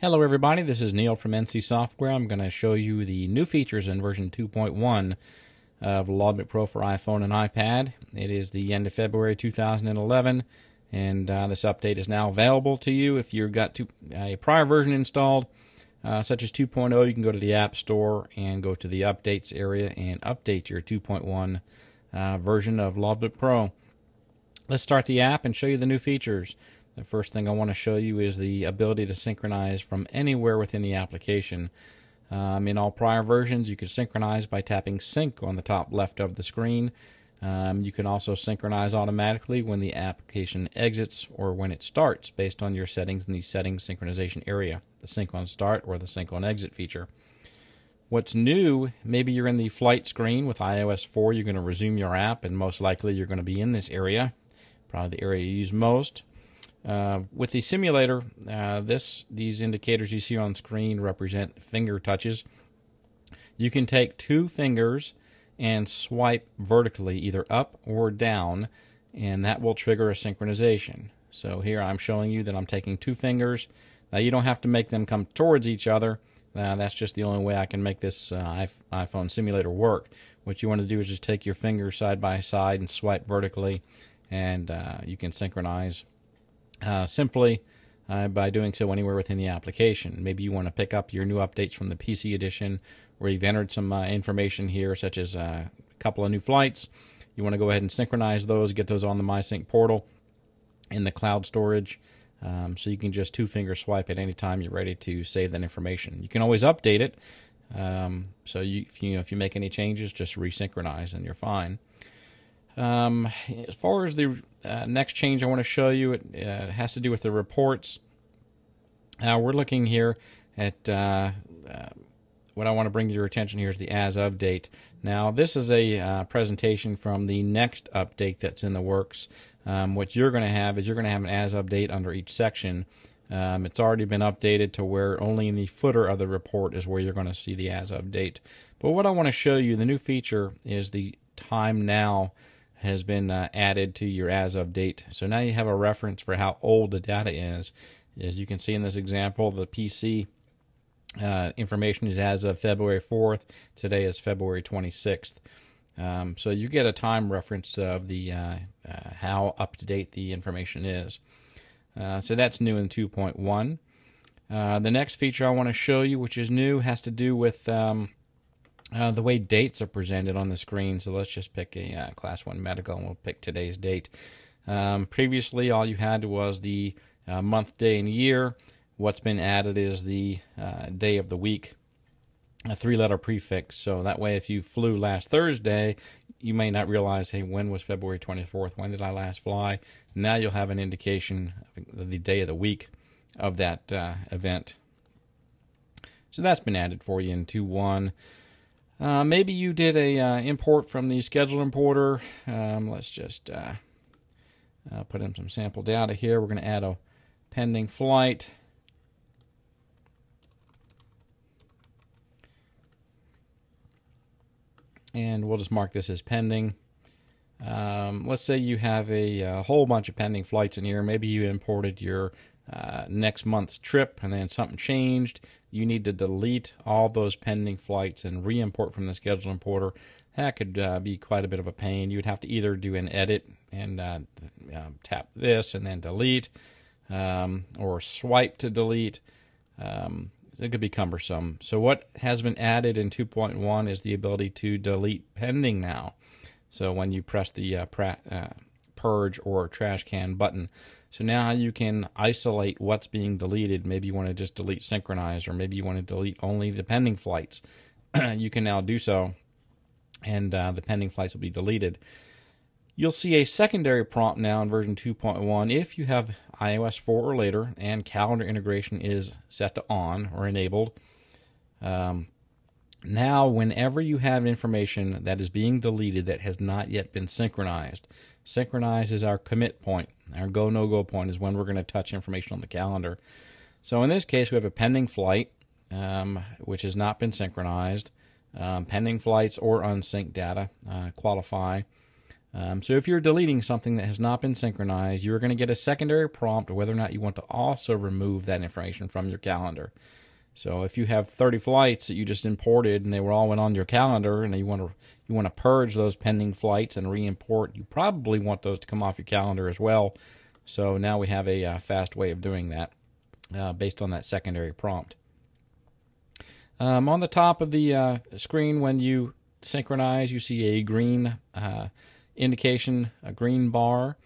Hello everybody, this is Neil from NC Software. I'm going to show you the new features in version 2.1 of Logbook Pro for iPhone and iPad. It is the end of February 2011, and this update is now available to you. If you've got a prior version installed, such as 2.0, you can go to the App Store and go to the Updates area and update your 2.1 version of Logbook Pro. Let's start the app and show you the new features. The first thing I want to show you is the ability to synchronize from anywhere within the application. In all prior versions, you could synchronize by tapping Sync on the top left of the screen. You can also synchronize automatically when the application exits or when it starts based on your settings in the Settings Synchronization area, the Sync on Start or the Sync on Exit feature. What's new, maybe you're in the flight screen with iOS 4, you're going to resume your app, and most likely you're going to be in this area, probably the area you use most. With the simulator, these indicators you see on screen represent finger touches. You can take two fingers and swipe vertically, either up or down, and that will trigger a synchronization. So here I'm showing you that I'm taking two fingers. Now you don't have to make them come towards each other. That's just the only way I can make this iPhone simulator work. What you want to do is just take your fingers side by side and swipe vertically, and you can synchronize simply by doing so anywhere within the application. Maybe you want to pick up your new updates from the PC edition where you've entered some information here, such as a couple of new flights. You want to go ahead and synchronize those, get those on the MySync portal in the cloud storage, so you can just two-finger swipe at any time you're ready to save that information. You can always update it, so if you make any changes, just resynchronize and you're fine. As far as the next change I want to show you, it has to do with the reports. We're looking here at what I want to bring to your attention here is the as of date. Now, this is a presentation from the next update that's in the works. What you're going to have is an as of date under each section. It's already been updated to where only in the footer of the report is where you're going to see the as of date. But what I want to show you, the new feature, is the time now has been added to your as of date. So now you have a reference for how old the data is. As you can see in this example, the PC information is as of February 4th. Today is February 26th. So you get a time reference of the how up to date the information is. So that's new in 2.1. The next feature I want to show you, which is new, has to do with the way dates are presented on the screen. So let's just pick a Class 1 medical, and we'll pick today's date. Previously, all you had was the month, day, and year. What's been added is the day of the week, a three-letter prefix. So that way, if you flew last Thursday, you may not realize, hey, when was February 24th? When did I last fly? Now you'll have an indication of the day of the week of that event. So that's been added for you in 2.1. Maybe you did a import from the schedule importer. Let's just put in some sample data here. We're going to add a pending flight. And we'll just mark this as pending. Let's say you have a whole bunch of pending flights in here. Maybe you imported your next month's trip and then something changed. You need to delete all those pending flights and re-import from the schedule importer. That could be quite a bit of a pain. You'd have to either do an edit and tap this and then delete, or swipe to delete. It could be cumbersome. So what has been added in 2.1 is the ability to delete pending now. So when you press the purge or trash can button, so now you can isolate what's being deleted. Maybe you want to just delete synchronize, or maybe you want to delete only the pending flights. You can now do so, and the pending flights will be deleted. You'll see a secondary prompt now in version 2.1 if you have iOS 4 or later and calendar integration is set to on or enabled. Now, whenever you have information that is being deleted that has not yet been synchronized, synchronize is our commit point. Our go, no-go point is when we're going to touch information on the calendar. So in this case, we have a pending flight, which has not been synchronized. Pending flights or unsynced data qualify. So if you're deleting something that has not been synchronized, you're going to get a secondary prompt whether or not you want to also remove that information from your calendar. So if you have 30 flights that you just imported and they were all went on your calendar, and you want to purge those pending flights and re-import, you probably want those to come off your calendar as well. So now we have a fast way of doing that based on that secondary prompt. On the top of the screen, when you synchronize, you see a green indication, a green bar.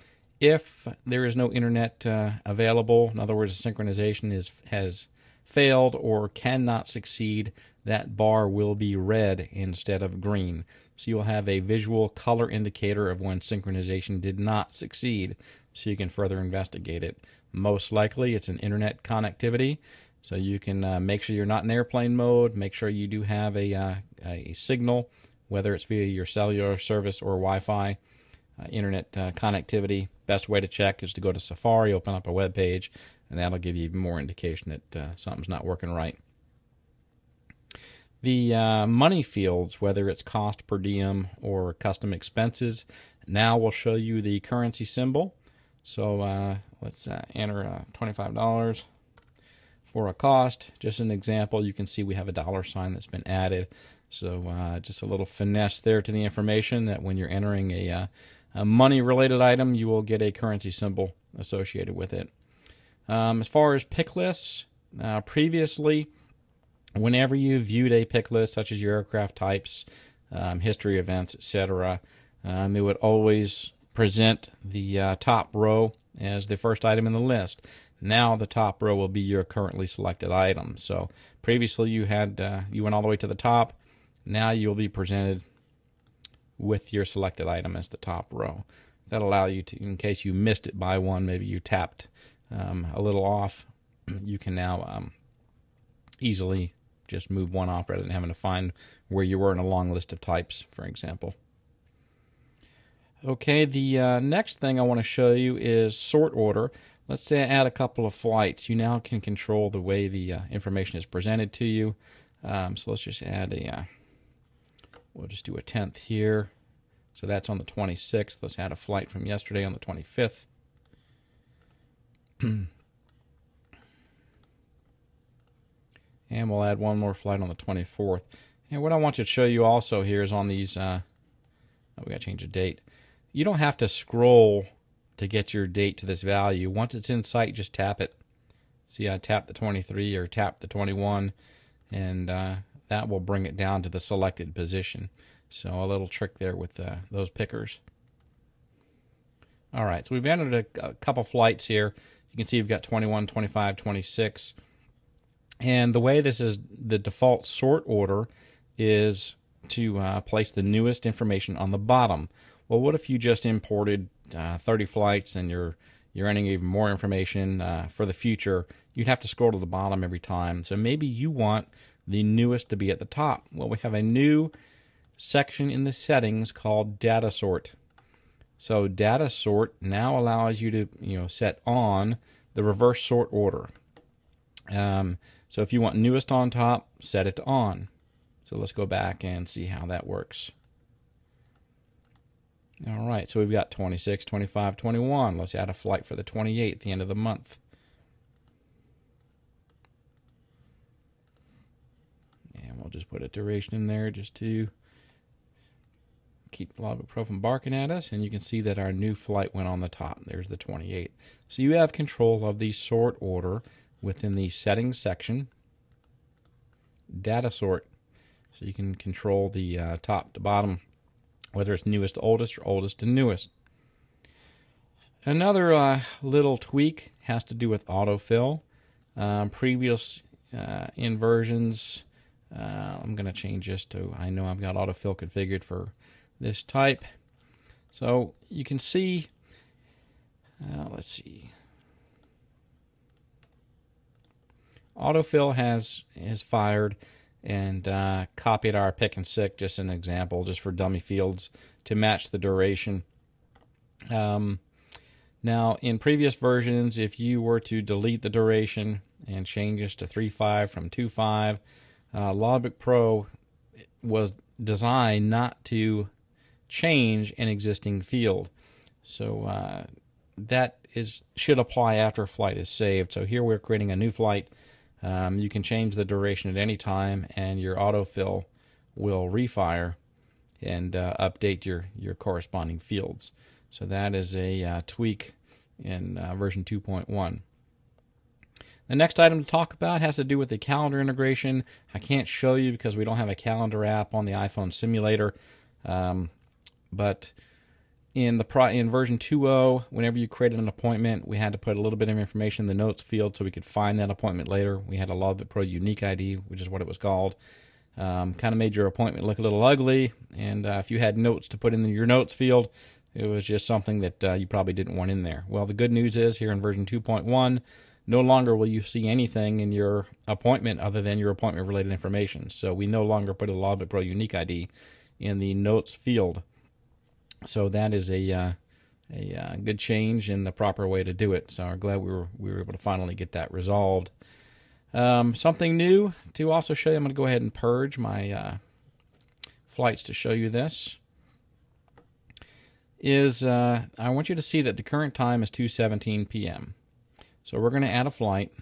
If there is no internet available, in other words, the synchronization has failed or cannot succeed, that bar will be red instead of green. So you'll have a visual color indicator of when synchronization did not succeed, so you can further investigate it. Most likely it's an internet connectivity, so you can make sure you're not in airplane mode, make sure you do have a signal, whether it's via your cellular service or Wi-Fi. Internet connectivity, best way to check is to go to Safari, open up a web page, and that'll give you even more indication that something's not working right. The money fields, whether it's cost per diem or custom expenses, now will show you the currency symbol. So let's enter $25 for a cost. Just an example, you can see we have a dollar sign that's been added. So just a little finesse there to the information that when you're entering a money-related item, you will get a currency symbol associated with it. As far as pick lists, previously, whenever you viewed a pick list, such as your aircraft types, history events, etc., it would always present the top row as the first item in the list. Now the top row will be your currently selected item. So previously you went all the way to the top. Now you'll be presented with your selected item as the top row. That'll allow you to, in case you missed it by one, maybe you tapped a little off, you can now easily just move one off rather than having to find where you were in a long list of types, for example. Okay, the next thing I want to show you is sort order. Let's say I add a couple of flights. You now can control the way the information is presented to you. So let's just add we'll just do a 10th here. So that's on the 26th. Let's add a flight from yesterday on the 25th. And we'll add one more flight on the 24th. And what I want to show you also here is on these, we got to change the date. You don't have to scroll to get your date to this value. Once it's in sight, just tap it. See, I tap the 23 or tap the 21, and that will bring it down to the selected position. So a little trick there with those pickers. All right, so we've entered a couple flights here. You can see we've got 21, 25, 26. And the way this is, the default sort order is to place the newest information on the bottom. Well, what if you just imported 30 flights and you're entering even more information for the future? You'd have to scroll to the bottom every time. So maybe you want the newest to be at the top. Well, we have a new section in the settings called Data Sort. So Data Sort now allows you to set on the reverse sort order. So if you want newest on top, set it to on. So let's go back and see how that works. All right, so we've got 26, 25, 21. Let's add a flight for the 28th, the end of the month. And we'll just put a duration in there just to keep Logbook Pro from barking at us. And you can see that our new flight went on the top. There's the 28th. So you have control of the sort order within the settings section, Data Sort. So you can control the top to bottom, whether it's newest to oldest or oldest to newest. Another little tweak has to do with autofill. Previous inversions, I'm going to change this to, I know I've got autofill configured for this type. So you can see, let's see. Autofill has fired and copied our pick and sick, just an example, just for dummy fields to match the duration. Now, in previous versions, if you were to delete the duration and change this to 3.5 from 2.5, Logbook Pro was designed not to change an existing field. So that should apply after a flight is saved. So here we're creating a new flight. You can change the duration at any time, and your autofill will refire and update your corresponding fields. So that is a tweak in version 2.1. The next item to talk about has to do with the calendar integration. I can't show you because we don't have a calendar app on the iPhone simulator, but in version 2.0, whenever you created an appointment, we had to put a little bit of information in the notes field so we could find that appointment later. We had a Logbook Pro unique ID, which is what it was called. Kind of made your appointment look a little ugly, and if you had notes to put in your notes field, it was just something that you probably didn't want in there. Well, the good news is here in version 2.1, no longer will you see anything in your appointment other than your appointment-related information. So we no longer put a Logbook Pro unique ID in the notes field. So that is a good change in the proper way to do it. So I'm glad we were able to finally get that resolved. Something new to also show you. I'm going to go ahead and purge my flights to show you this. I want you to see that the current time is 2:17 p.m. So we're going to add a flight.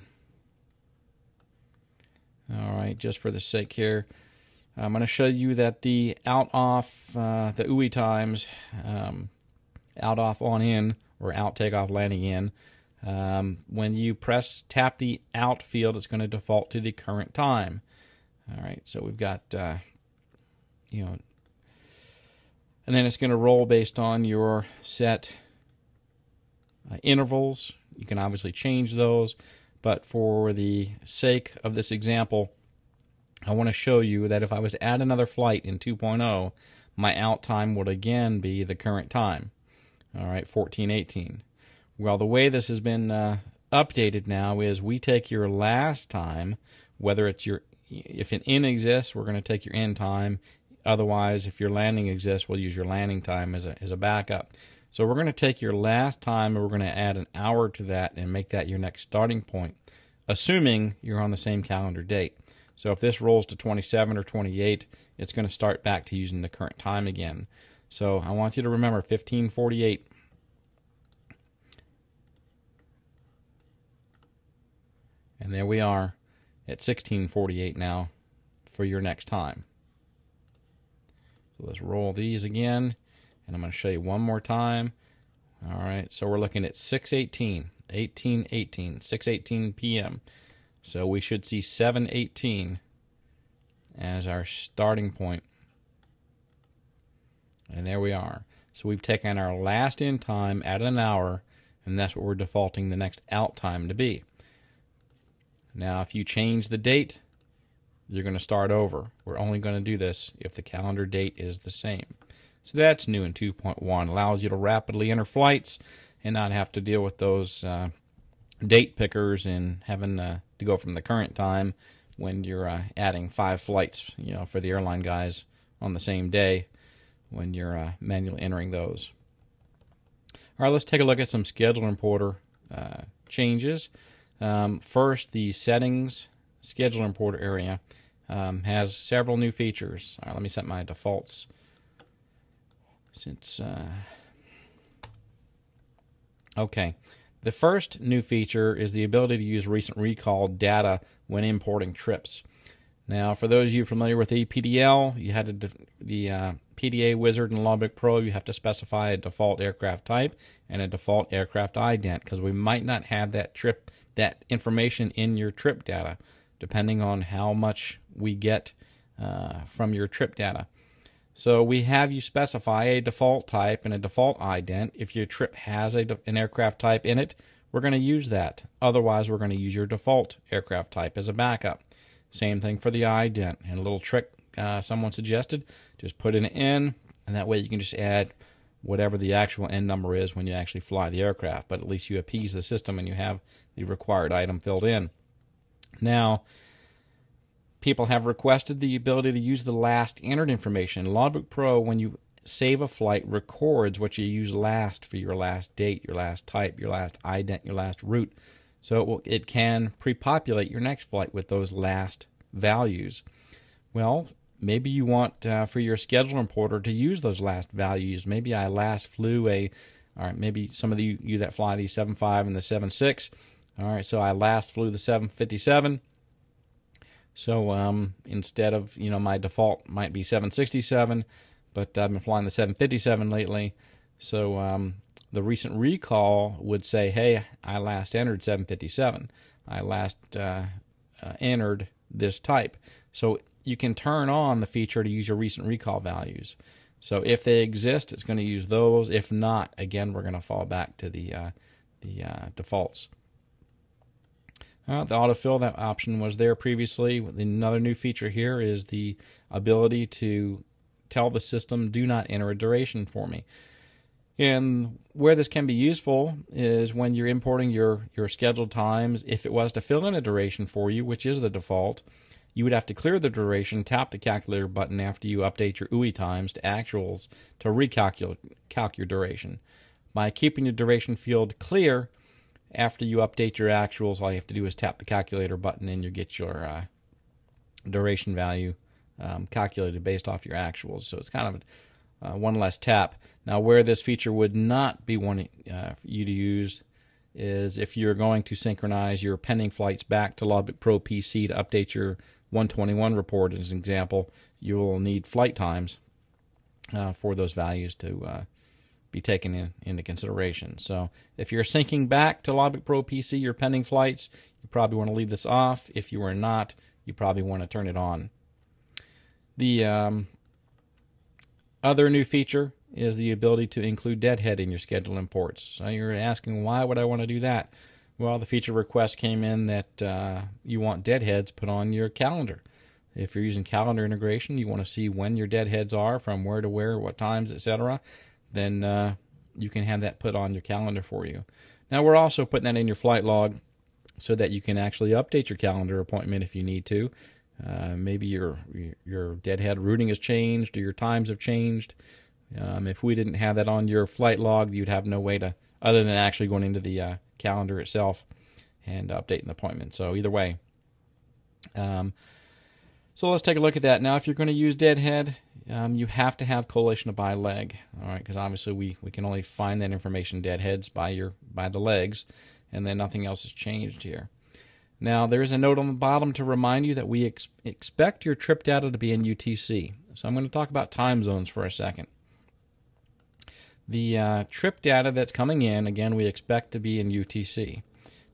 All right, just for the sake here, I'm going to show you that the out-off, the UI times, out-off on-in, or out-takeoff landing in, when you tap the out field, it's going to default to the current time. All right, so we've got, and then it's going to roll based on your set intervals. You can obviously change those, but for the sake of this example, I want to show you that if I was to add another flight in 2.0, my out time would again be the current time. All right, 14:18. Well, the way this has been updated now is we take your last time, whether it's if an in exists, we're going to take your in time. Otherwise, if your landing exists, we'll use your landing time as a backup. So we're going to take your last time and we're going to add an hour to that and make that your next starting point, assuming you're on the same calendar date. So if this rolls to 27 or 28, it's going to start back to using the current time again. So I want you to remember 1548. And there we are at 1648 now for your next time. So let's roll these again, and I'm going to show you one more time. All right, so we're looking at 6:18, 6:18 p.m. So we should see 7:18 as our starting point. And there we are. So we've taken our last in time, added an hour, and that's what we're defaulting the next out time to be. Now, if you change the date, you're going to start over. We're only going to do this if the calendar date is the same. So that's new in 2.1. Allows you to rapidly enter flights and not have to deal with those date pickers and having to go from the current time when you're adding 5 flights, for the airline guys on the same day when you're manually entering those. All right, let's take a look at some schedule importer changes. First, the settings schedule importer area has several new features. All right, let me set my defaults. Okay, the first new feature is the ability to use recent recall data when importing trips. Now, for those of you familiar with EPDL, you had the PDA wizard in Logbook Pro, you have to specify a default aircraft type and a default aircraft ident, because we might not have that information in your trip data, depending on how much we get from your trip data. So we have you specify a default type and a default ident. If your trip has an aircraft type in it, we're going to use that. Otherwise, we're going to use your default aircraft type as a backup. Same thing for the ident. And a little trick someone suggested, just put an N, and that way you can just add whatever the actual N number is when you actually fly the aircraft. But at least you appease the system and you have the required item filled in. Now, people have requested the ability to use the last entered information. Logbook Pro, when you save a flight, records what you used last for your last date, your last type, your last ident, your last route. So it can pre-populate your next flight with those last values. Well, maybe you want for your schedule importer to use those last values. Maybe I last flew all right, maybe some of you that fly the 7.5 and the 7.6. All right, so I last flew the 757. So instead of, my default might be 767, but I've been flying the 757 lately. So the recent recall would say, hey, I last entered 757. I last entered this type. So you can turn on the feature to use your recent recall values. So if they exist, it's going to use those. If not, again, we're going to fall back to the defaults. The autofill, that option was there previously. Another new feature here is the ability to tell the system, do not enter a duration for me. And where this can be useful is when you're importing your scheduled times. If it was to fill in a duration for you, which is the default, you would have to clear the duration, tap the calculator button after you update your UI times to actuals to recalculate your duration. By keeping your duration field clear, after you update your actuals, all you have to do is tap the calculator button and you get your duration value calculated based off your actuals. So it's kind of one less tap. Now, where this feature would not be wanting you to use is if you're going to synchronize your pending flights back to Logbook Pro PC to update your 121 report, as an example, you will need flight times for those values to be taken into consideration. So if you're syncing back to Logbook Pro PC your pending flights, you probably want to leave this off. If you are not, you probably want to turn it on. The other new feature is the ability to include deadhead in your schedule imports. So you're asking, why would I want to do that? Well, the feature request came in that you want deadheads put on your calendar. If you're using calendar integration, you want to see when your deadheads are, from where to where, what times, etc., then you can have that put on your calendar for you. Now, we're also putting that in your flight log so that you can actually update your calendar appointment if you need to. Maybe your deadhead routing has changed or your times have changed. If we didn't have that on your flight log, you'd have no way to, other than actually going into the calendar itself and updating the appointment. So either way. So let's take a look at that. Now, if you're going to use deadhead, you have to have collation by leg, all right? Because obviously we can only find that information, deadheads, by the legs, and then nothing else has changed here. Now, there is a note on the bottom to remind you that we expect your trip data to be in UTC. So I'm going to talk about time zones for a second. The trip data that's coming in, again, we expect to be in UTC.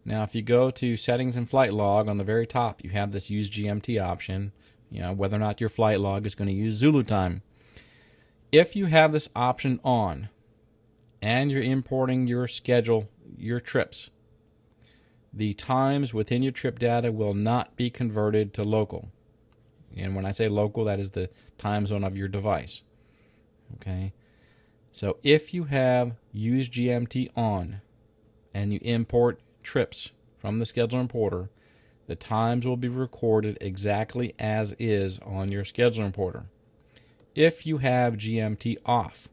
Now, if you go to Settings and Flight Log, on the very top, you have this Use GMT option, whether or not your flight log is going to use Zulu time. If you have this option on, and you're importing your schedule, your trips, the times within your trip data will not be converted to local. And when I say local, that is the time zone of your device. Okay? So if you have Use GMT on, and you import trips from the schedule importer, the times will be recorded exactly as is on your schedule importer. If you have GMT off,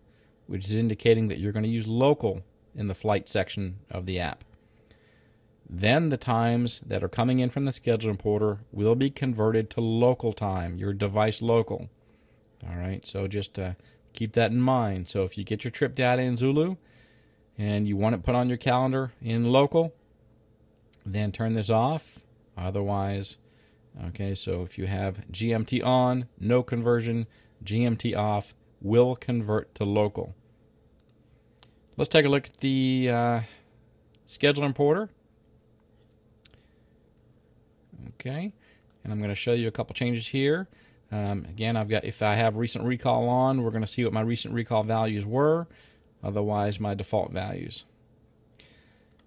which is indicating that you're going to use local in the flight section of the app, then the times that are coming in from the schedule importer will be converted to local time, your device local. All right, so just keep that in mind. So if you get your trip data in Zulu and you want it put on your calendar in local, then turn this off. Otherwise, okay, so if you have GMT on, no conversion, GMT off, will convert to local. Let's take a look at the schedule importer. Okay, and I'm going to show you a couple changes here. Again, if I have recent recall on, we're going to see what my recent recall values were. Otherwise, my default values.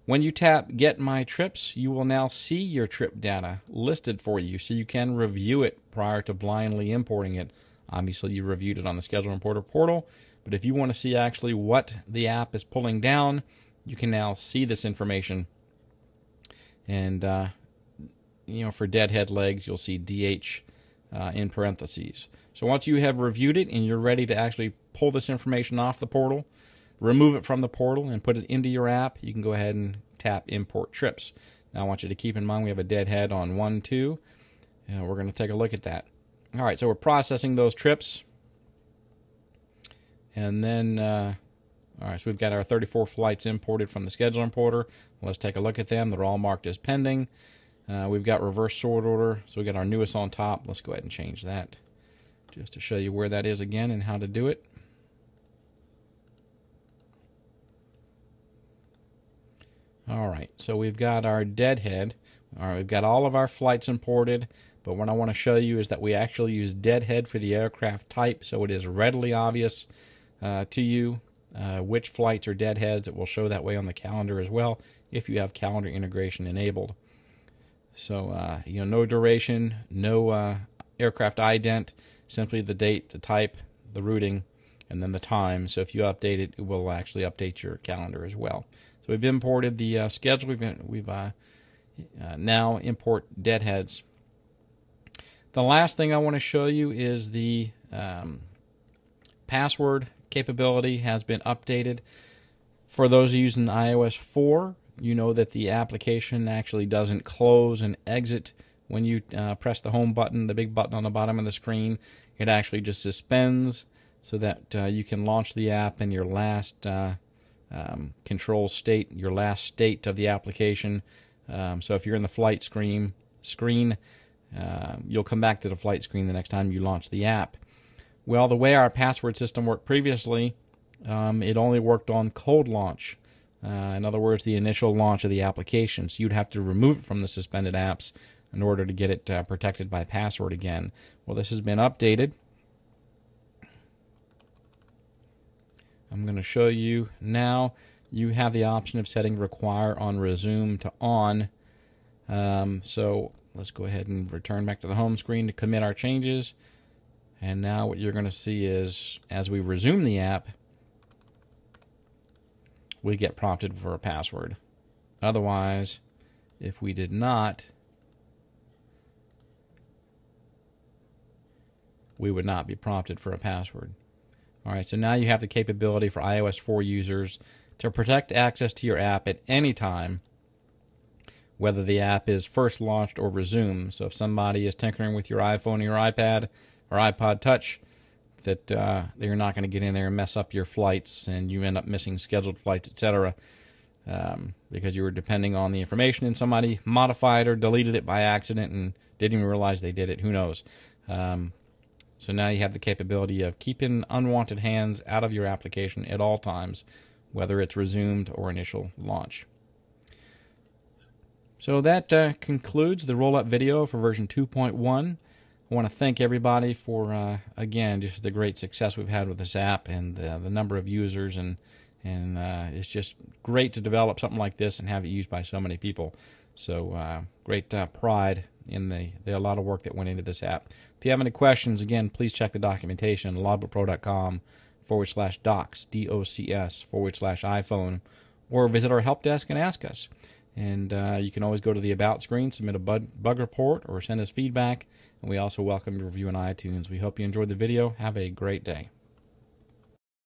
When you tap Get My Trips, you will now see your trip data listed for you, so you can review it prior to blindly importing it. Obviously, you reviewed it on the Schedule Importer portal, but if you want to see actually what the app is pulling down, you can now see this information. And, for deadhead legs, you'll see DH in parentheses. So once you have reviewed it and you're ready to actually pull this information off the portal, remove it from the portal and put it into your app, you can go ahead and tap Import Trips. Now I want you to keep in mind we have a deadhead on 1, 2. We're going to take a look at that. All right, so we're processing those trips. And then, all right, so we've got our 34 flights imported from the schedule importer. Let's take a look at them. They're all marked as pending. We've got reverse sort order, so we got our newest on top. Let's go ahead and change that just to show you where that is again and how to do it. All right, so we've got our deadhead. All right, we've got all of our flights imported, but what I want to show you is that we actually use deadhead for the aircraft type, so it is readily obvious to you which flights are deadheads. It will show that way on the calendar as well if you have calendar integration enabled. So, no duration, no aircraft ident, simply the date, the type, the routing, and then the time. So if you update it, it will actually update your calendar as well. So we've imported the schedule. We've now import deadheads. The last thing I want to show you is the password capability has been updated. For those using iOS 4, you know that the application actually doesn't close and exit when you press the home button, the big button on the bottom of the screen. It actually just suspends so that you can launch the app in your last control state, your last state of the application. So if you're in the flight screen, you'll come back to the flight screen the next time you launch the app. Well, the way our password system worked previously, it only worked on cold launch. In other words, the initial launch of the application. So you'd have to remove it from the suspended apps in order to get it protected by password again. Well, this has been updated. I'm going to show you now. You have the option of setting require on resume to on. So let's go ahead and return back to the home screen to commit our changes. And now what you're going to see is as we resume the app, we get prompted for a password. Otherwise, if we did not, we would not be prompted for a password. All right, so now you have the capability for iOS 4 users to protect access to your app at any time, whether the app is first launched or resumed. So if somebody is tinkering with your iPhone or your iPad or iPod Touch, that they're not going to get in there and mess up your flights and you end up missing scheduled flights, etc., because you were depending on the information and somebody modified or deleted it by accident and didn't even realize they did it. Who knows? So now you have the capability of keeping unwanted hands out of your application at all times, whether it's resumed or initial launch. So that concludes the roll-up video for version 2.1. I want to thank everybody for, again, just the great success we've had with this app and the number of users, and it's just great to develop something like this and have it used by so many people. So great pride in the lot of work that went into this app. If you have any questions, again, please check the documentation, logbookpro.com/docs, DOCS/iPhone, or visit our help desk and ask us. And you can always go to the About screen, submit a bug report, or send us feedback. And we also welcome your review on iTunes. We hope you enjoyed the video. Have a great day.